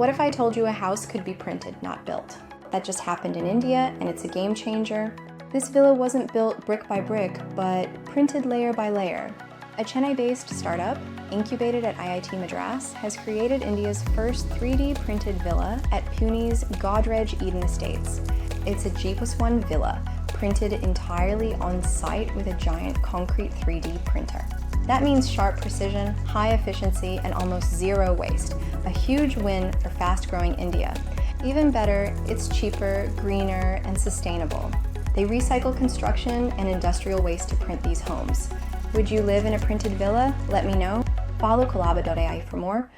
What if I told you a house could be printed, not built? That just happened in India, and it's a game changer. This villa wasn't built brick by brick, but printed layer by layer. A Chennai-based startup, incubated at IIT Madras, has created India's first 3D printed villa at Pune's Godrej Eden Estates. It's a G+1 villa, printed entirely on site with a giant concrete 3D printer. That means sharp precision, high efficiency, and almost zero waste. A huge win for fast-growing India. Even better, it's cheaper, greener, and sustainable. They recycle construction and industrial waste to print these homes. Would you live in a printed villa? Let me know. Follow Qolaba.ai for more.